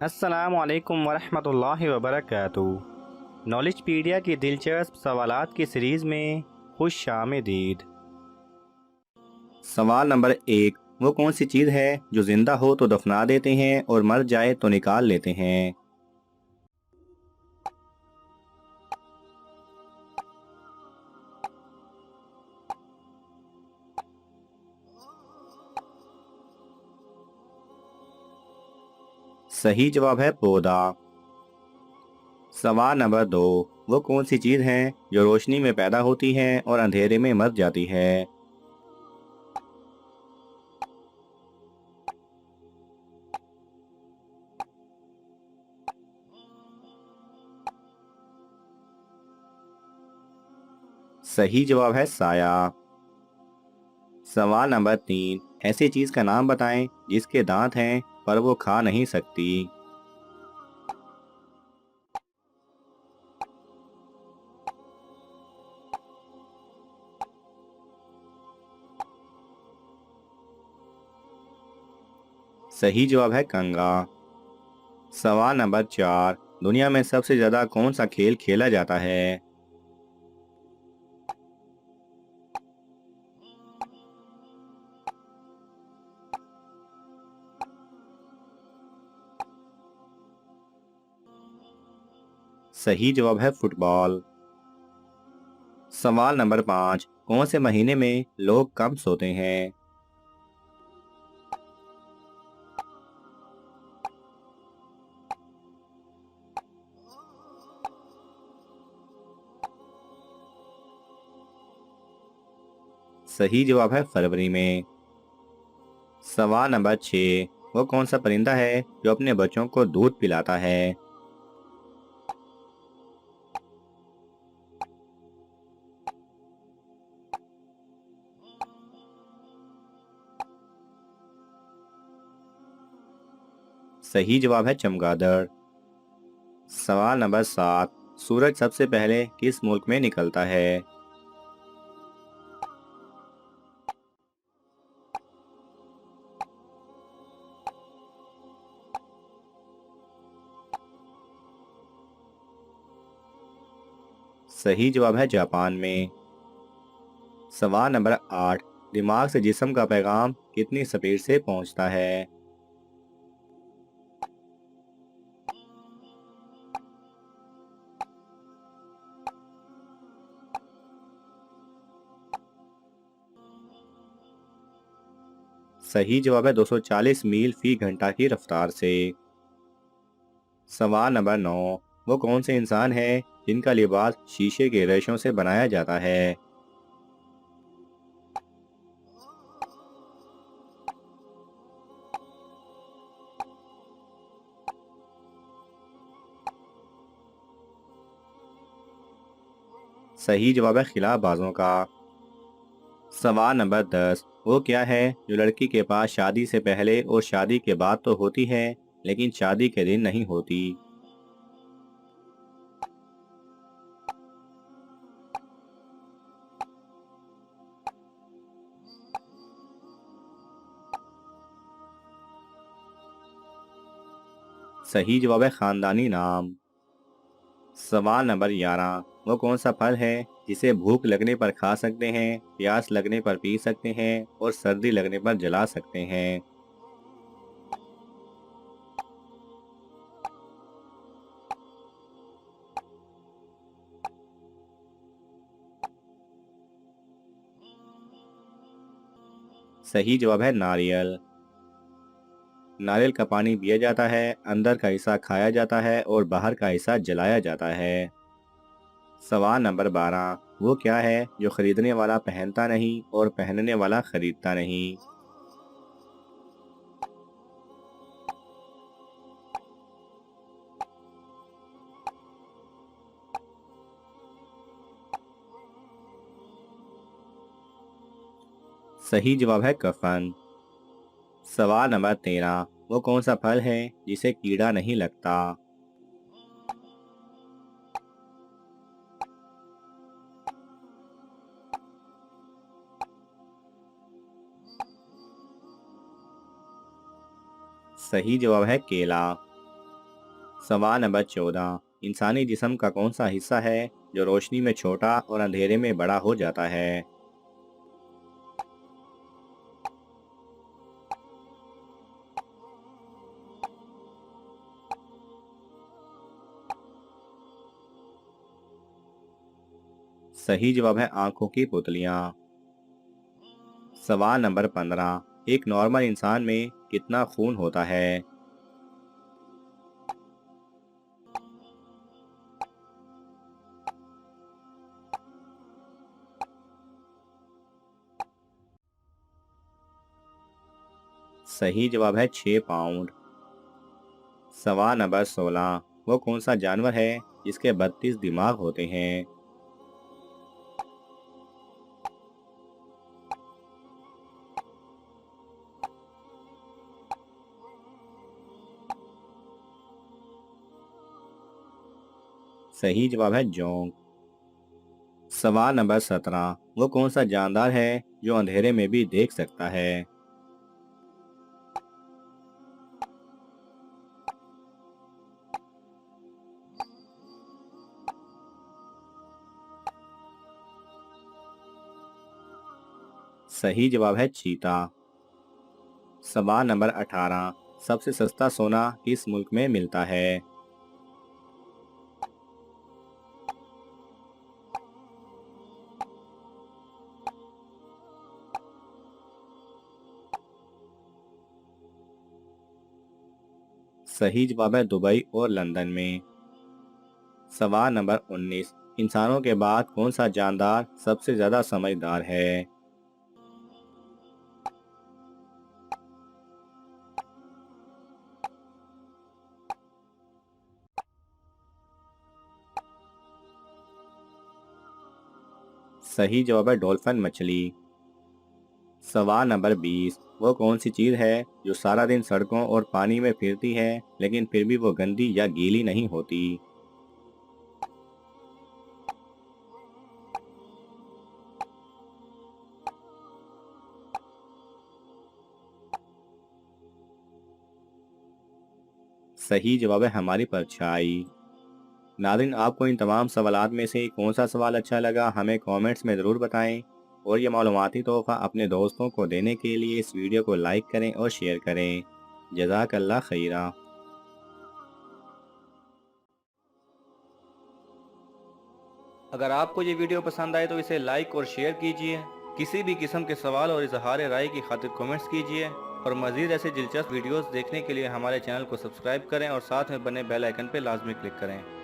अस्सलामुअलैकुम वरहमतुल्लाहि वबरकातुहू। नॉलेजपीडिया की दिलचस्प सवालात की सीरीज़ में खुश आमदीद। सवाल नंबर 1, वो कौन सी चीज़ है जो जिंदा हो तो दफना देते हैं और मर जाए तो निकाल लेते हैं? सही जवाब है पौधा। सवाल नंबर 2, वो कौन सी चीज़ है जो रोशनी में पैदा होती है और अंधेरे में मर जाती है? सही जवाब है साया। सवाल नंबर 3, ऐसी चीज़ का नाम बताएं जिसके दांत हैं पर वो खा नहीं सकती। सही जवाब है कंगा। सवाल नंबर 4, दुनिया में सबसे ज्यादा कौन सा खेल खेला जाता है? सही जवाब है फुटबॉल। सवाल नंबर 5, कौन से महीने में लोग कम सोते हैं? सही जवाब है फरवरी में। सवाल नंबर 6, वो कौन सा परिंदा है जो अपने बच्चों को दूध पिलाता है? सही जवाब है चमगादड़। सवाल नंबर 7, सूरज सबसे पहले किस मुल्क में निकलता है? सही जवाब है जापान में। सवाल नंबर 8, दिमाग से जिस्म का पैगाम कितनी स्पीड से पहुंचता है? सही जवाब है 240 मील फी घंटा की रफ्तार से। सवाल नंबर 9, वो कौन से इंसान है जिनका लिबास शीशे के रेशों से बनाया जाता है? सही जवाब है खिलाबाजों का। सवाल नंबर 10, वो क्या है जो लड़की के पास शादी से पहले और शादी के बाद तो होती है लेकिन शादी के दिन नहीं होती? सही जवाब है खानदानी नाम। सवाल नंबर 11, वो कौन सा फल है जिसे भूख लगने पर खा सकते हैं, प्यास लगने पर पी सकते हैं और सर्दी लगने पर जला सकते हैं? सही जवाब है नारियल। नारियल का पानी पिया जाता है, अंदर का हिस्सा खाया जाता है और बाहर का हिस्सा जलाया जाता है। सवाल नंबर 12, वो क्या है जो खरीदने वाला पहनता नहीं और पहनने वाला खरीदता नहीं? सही जवाब है कफन। सवाल नंबर 13, वो कौन सा फल है जिसे कीड़ा नहीं लगता? सही जवाब है केला। सवाल नंबर 14, इंसानी जिस्म का कौन सा हिस्सा है जो रोशनी में छोटा और अंधेरे में बड़ा हो जाता है? सही जवाब है आंखों की पुतलियां। सवाल नंबर 15, एक नॉर्मल इंसान में कितना खून होता है? सही जवाब है 6 पाउंड। सवाल नंबर 16, वो कौन सा जानवर है जिसके 32 दिमाग होते हैं? सही जवाब है जोंक। सवाल नंबर 17, वो कौन सा जानदार है जो अंधेरे में भी देख सकता है? सही जवाब है चीता। सवाल नंबर 18, सबसे सस्ता सोना किस मुल्क में मिलता है? सही जवाब है दुबई और लंदन में। सवाल नंबर 19, इंसानों के बाद कौन सा जानदार सबसे ज्यादा समझदार है? सही जवाब है डॉल्फिन मछली। सवाल नंबर 20, वो कौन सी चीज है जो सारा दिन सड़कों और पानी में फिरती है लेकिन फिर भी वो गंदी या गीली नहीं होती? सही जवाब है हमारी परछाई। नाज़रीन, आपको इन तमाम सवालात में से कौन सा सवाल अच्छा लगा हमें कमेंट्स में ज़रूर बताएं, और ये मालूमाती तोहफ़ा अपने दोस्तों को देने के लिए इस वीडियो को लाइक करें और शेयर करें। जज़ाकल्लाह खैरा। अगर आपको ये वीडियो पसंद आए तो इसे लाइक और शेयर कीजिए। किसी भी किस्म के सवाल और इजहार राय की खातिर कमेंट्स कीजिए, और मज़ीद ऐसे दिलचस्प वीडियोस देखने के लिए हमारे चैनल को सब्सक्राइब करें और साथ में बने बेल आइकन पर लाजमी क्लिक करें।